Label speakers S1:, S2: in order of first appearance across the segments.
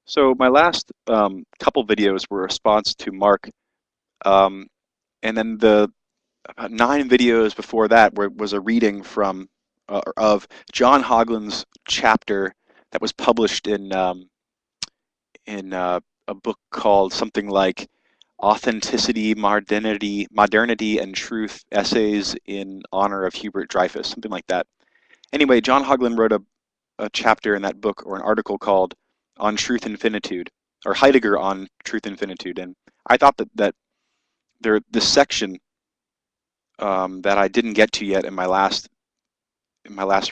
S1: So my last couple videos were a response to Mark, um, and then the about 9 videos before that was a reading from of John Haugeland's chapter that was published in a book called something like Authenticity, Modernity, and Truth: Essays in Honor of Hubert Dreyfus, something like that. Anyway, John Haugeland wrote a chapter in that book, or an article called On Truth and Finitude, or Heidegger on Truth and Finitude. And I thought that this section that I didn't get to yet in my last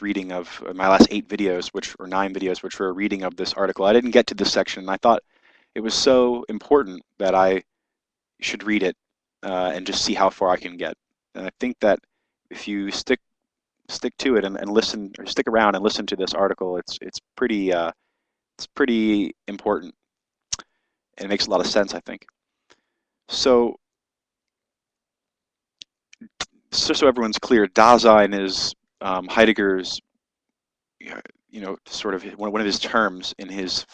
S1: reading of my last 8 videos, which or 9 videos, which were a reading of this article. I didn't get to this section, and I thought it was so important that I should read it and just see how far I can get. And I think that if you stick to it and listen, or stick around and listen to this article, it's pretty important, and it makes a lot of sense, I think. So just so everyone's clear, Dasein is Heidegger's, sort of one of his terms in his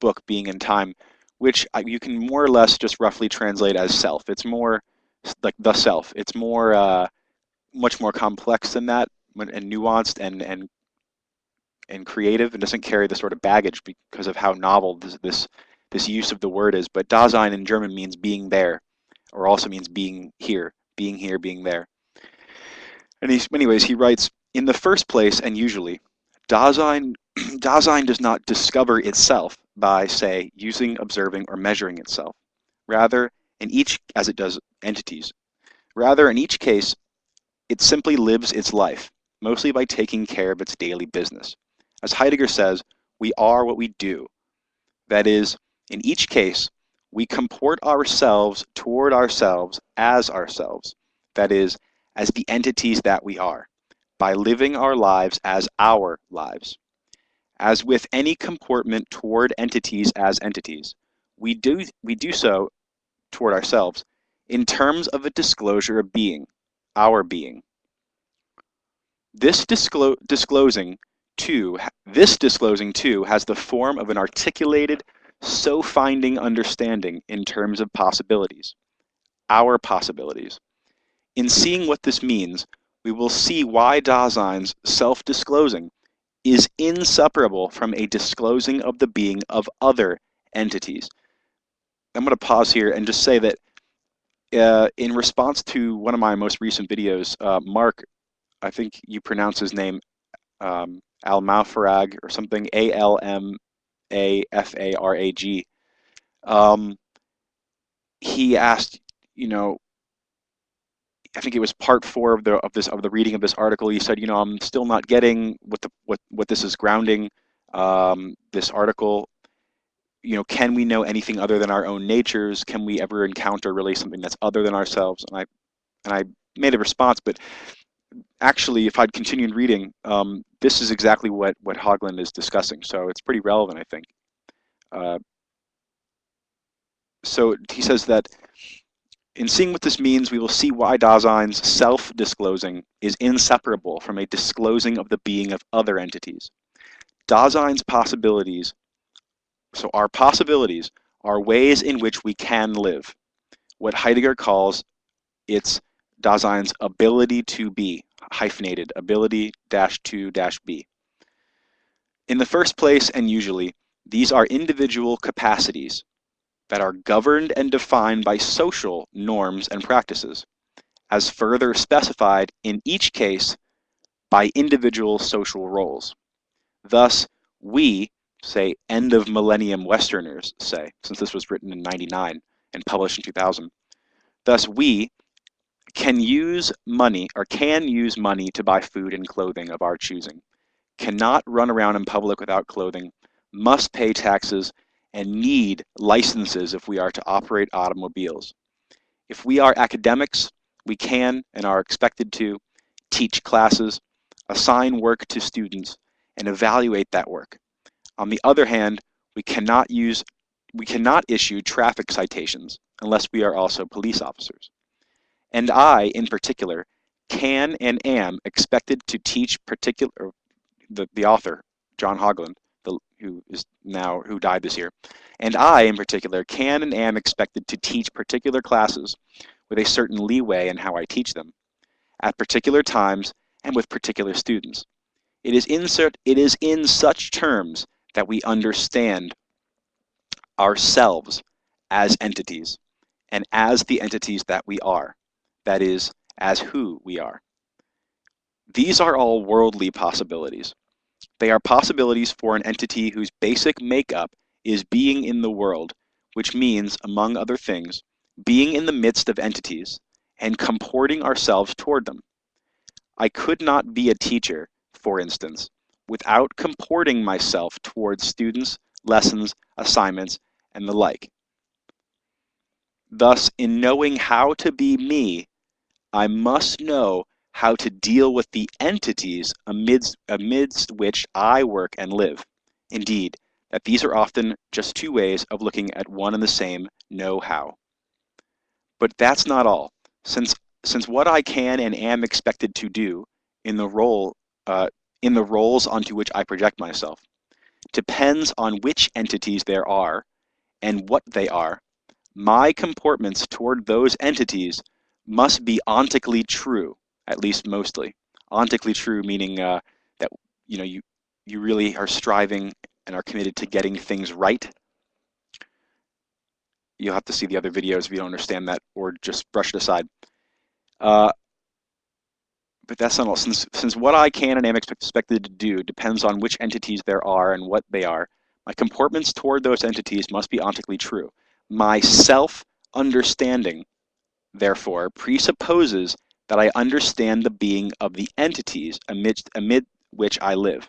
S1: book, Being in Time, which you can more or less just roughly translate as self. It's more like the self. It's more, much more complex than that, and nuanced and creative, and doesn't carry the sort of baggage because of how novel this use of the word is. But Dasein in German means being there, or also means being here, being there. And anyways, he writes, in the first place, and usually, Dasein, Dasein does not discover itself by, say, using, observing, or measuring itself. Rather, as it does entities. Rather, in each case, it simply lives its life, mostly by taking care of its daily business. As Heidegger says, we are what we do. That is, in each case, we comport ourselves toward ourselves as ourselves. That is, as the entities that we are, by living our lives as our lives. As with any comportment toward entities as entities, we do so toward ourselves in terms of a disclosure of being, our being. This disclosing too has the form of an articulated, so-finding understanding in terms of possibilities, our possibilities. In seeing what this means, we will see why Dasein's self-disclosing is inseparable from a disclosing of the being of other entities. I'm going to pause here and just say that in response to one of my most recent videos, Mark, I think you pronounce his name almafarag or something, Almafarag. He asked, I think it was part 4 of the reading of this article. He said, I'm still not getting what this is grounding this article. Can we know anything other than our own natures? Can we ever encounter really something that's other than ourselves? And I made a response, but actually, if I'd continued reading, this is exactly what Haugeland is discussing. So it's pretty relevant, I think. So he says that in seeing what this means, we will see why Dasein's self-disclosing is inseparable from a disclosing of the being of other entities. Dasein's possibilities, so our possibilities, are ways in which we can live, what Heidegger calls its Dasein's ability to be, hyphenated, ability-to-be. In the first place, and usually, these are individual capacities that are governed and defined by social norms and practices, as further specified in each case by individual social roles. Thus, we, say, end of millennium Westerners, say, since this was written in 99 and published in 2000, thus we can use money to buy food and clothing of our choosing, cannot run around in public without clothing, must pay taxes, and need licenses if we are to operate automobiles. If we are academics, we can and are expected to teach classes, assign work to students, and evaluate that work. On the other hand, we cannot issue traffic citations unless we are also police officers. And I, in particular, can and am expected to teach the author, John Haugeland, who died this year, and I, in particular, can and am expected to teach particular classes with a certain leeway in how I teach them, at particular times and with particular students. It is in such terms that we understand ourselves as entities, and as the entities that we are, that is, as who we are. These are all worldly possibilities. They are possibilities for an entity whose basic makeup is being in the world, which means, among other things, being in the midst of entities and comporting ourselves toward them. I could not be a teacher, for instance, without comporting myself towards students, lessons, assignments, and the like. Thus, in knowing how to be me, I must know how to deal with the entities amidst which I work and live. Indeed, that these are often just two ways of looking at one and the same know-how. But that's not all. Since what I can and am expected to do in the roles onto which I project myself depends on which entities there are and what they are, my comportments toward those entities must be ontically true, at least mostly. Ontically true meaning that you really are striving and are committed to getting things right. You'll have to see the other videos if you don't understand that, or just brush it aside. But that's not all. Since what I can and am expected to do depends on which entities there are and what they are, my comportments toward those entities must be ontically true. My self-understanding, therefore, presupposes that I understand the being of the entities amid which I live.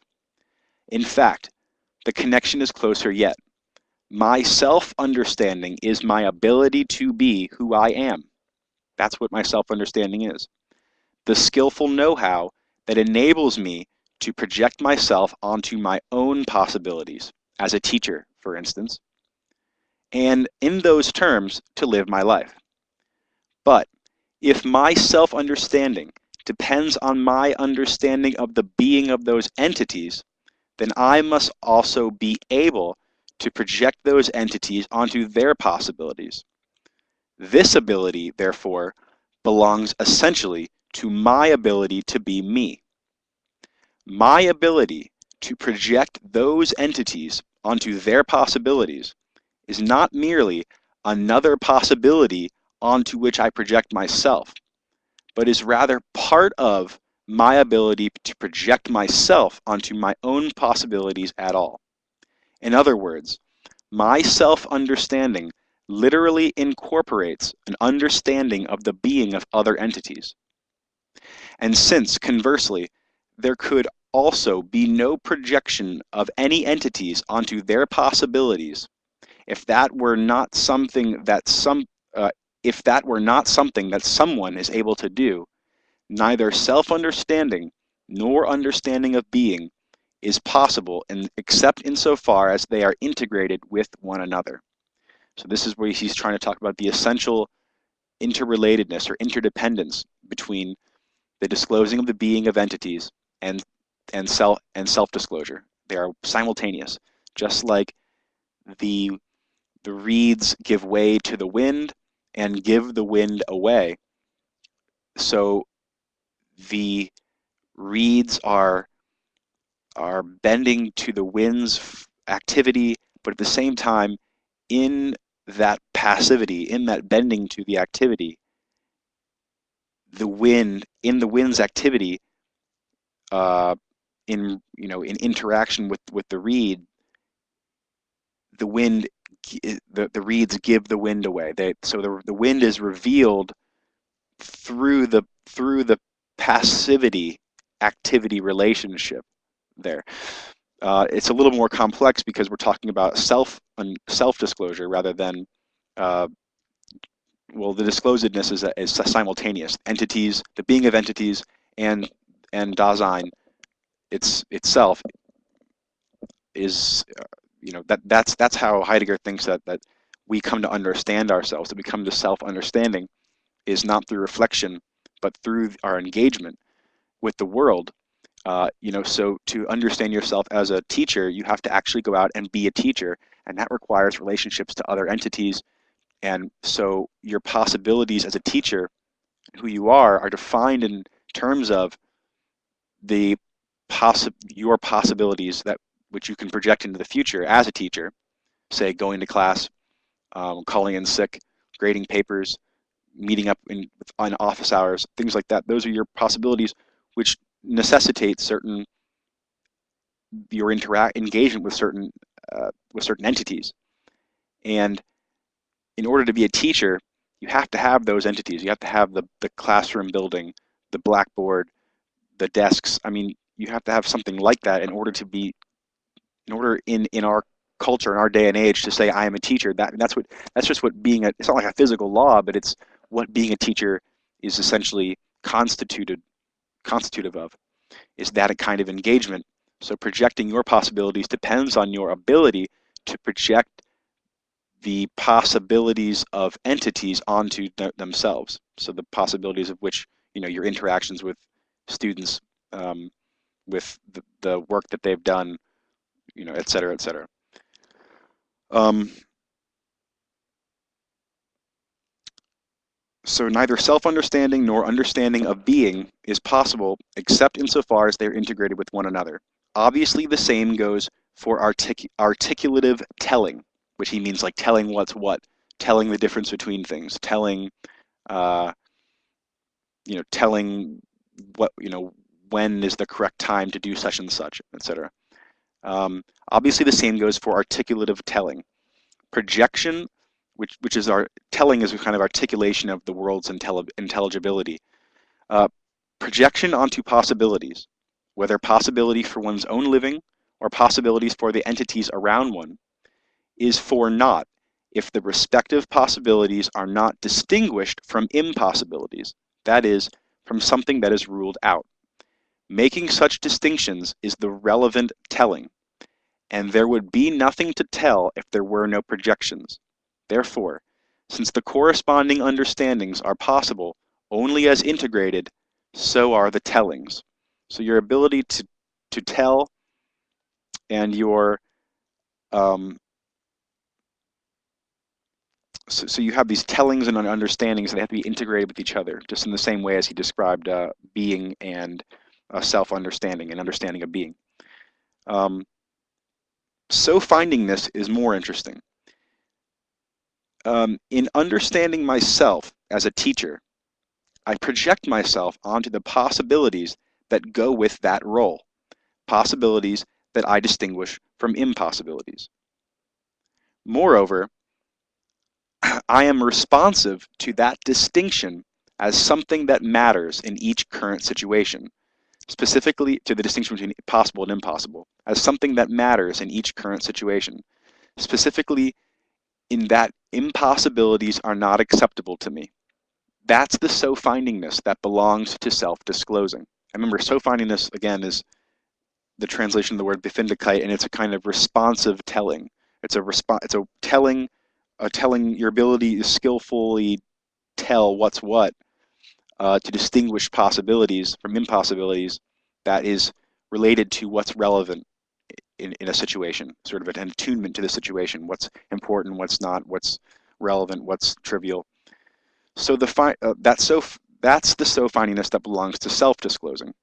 S1: In fact, the connection is closer yet. My self-understanding is my ability to be who I am. That's what my self-understanding is. The skillful know-how that enables me to project myself onto my own possibilities, as a teacher, for instance, and in those terms, to live my life. But if my self-understanding depends on my understanding of the being of those entities, then I must also be able to project those entities onto their possibilities. This ability, therefore, belongs essentially to my ability to be me. My ability to project those entities onto their possibilities is not merely another possibility onto which I project myself, but is rather part of my ability to project myself onto my own possibilities at all. In other words, my self-understanding literally incorporates an understanding of the being of other entities. And since, conversely, there could also be no projection of any entities onto their possibilities, if that were not something that someone is able to do, neither self-understanding nor understanding of being is possible except insofar as they are integrated with one another. So this is where he's trying to talk about the essential interrelatedness or interdependence between the disclosing of the being of entities and self-disclosure. They are simultaneous, just like the reeds give way to the wind and give the wind away. So the reeds are bending to the wind's activity, but at the same time, in that passivity, in that bending to the activity, the wind's activity, in interaction with the reed, the reeds give the wind away. So the wind is revealed through the passivity activity relationship there. It's a little more complex because we're talking about self-disclosure rather than the disclosedness is simultaneous. Entities, the being of entities, and Dasein itself is that's how Heidegger thinks that we come to understand ourselves, that we come to self-understanding is not through reflection, but through our engagement with the world, So to understand yourself as a teacher, you have to actually go out and be a teacher, and that requires relationships to other entities. And so your possibilities as a teacher, who you are defined in terms of the your possibilities that which you can project into the future as a teacher, say going to class, calling in sick, grading papers, meeting up on office hours, things like that. Those are your possibilities, which necessitate your engagement with certain entities. And in order to be a teacher, you have to have those entities. You have to have the classroom building, the blackboard, the desks. I mean, you have to have something like that in order in our culture, in our day and age, to say I am a teacher. That's just what being it's not like a physical law, but it's what being a teacher is essentially constitutive of, is that a kind of engagement. So projecting your possibilities depends on your ability to project the possibilities of entities onto themselves. So the possibilities of which, your interactions with students, with the work that they've done, et cetera, et cetera. So neither self-understanding nor understanding of being is possible except insofar as they are integrated with one another. Obviously, the same goes for articulative telling, which he means like telling what's what, telling the difference between things, telling, uh, telling what, when is the correct time to do such and such, etc. Obviously, the same goes for articulative telling. Projection, which is our telling, is a kind of articulation of the world's intelligibility. Projection onto possibilities, whether possibility for one's own living or possibilities for the entities around one, is for naught if the respective possibilities are not distinguished from impossibilities, that is, from something that is ruled out. Making such distinctions is the relevant telling, and there would be nothing to tell if there were no projections. Therefore, since the corresponding understandings are possible only as integrated, so are the tellings. So your ability to tell and your so you have these tellings and understandings that have to be integrated with each other, just in the same way as he described being and self-understanding and understanding of being. So finding this is more interesting. In understanding myself as a teacher, I project myself onto the possibilities that go with that role, possibilities that I distinguish from impossibilities. Moreover, I am responsive to that distinction as something that matters in each current situation, specifically to the distinction between possible and impossible, as something that matters in each current situation, specifically in that impossibilities are not acceptable to me. That's the so-findingness that belongs to self-disclosing. I remember so-findingness, again, is the translation of the word Befindlichkeit, and it's a kind of responsive telling. It's a telling, your ability to skillfully tell what's what, to distinguish possibilities from impossibilities, that is related to what's relevant in a situation, sort of an attunement to the situation, what's important, what's not, what's relevant, what's trivial. So that's the so-findingness that belongs to self-disclosing.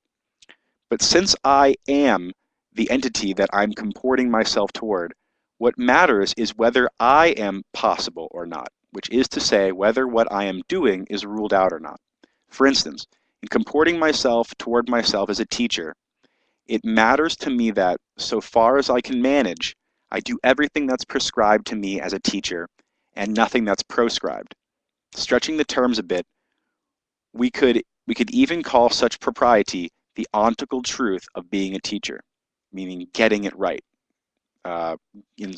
S1: But since I am the entity that I'm comporting myself toward, what matters is whether I am possible or not, which is to say whether what I am doing is ruled out or not. For instance, in comporting myself toward myself as a teacher, it matters to me that, so far as I can manage, I do everything that's prescribed to me as a teacher and nothing that's proscribed. Stretching the terms a bit, we could even call such propriety the ontical truth of being a teacher, meaning getting it right. In,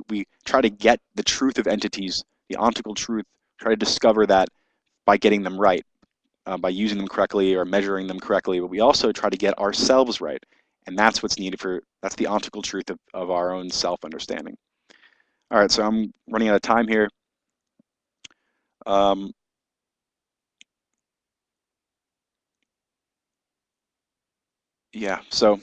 S1: we try to get the truth of entities, the ontical truth, try to discover that by getting them right, by using them correctly or measuring them correctly, but we also try to get ourselves right. And that's what's needed that's the ontical truth of our own self-understanding. All right, so I'm running out of time here. Yeah, so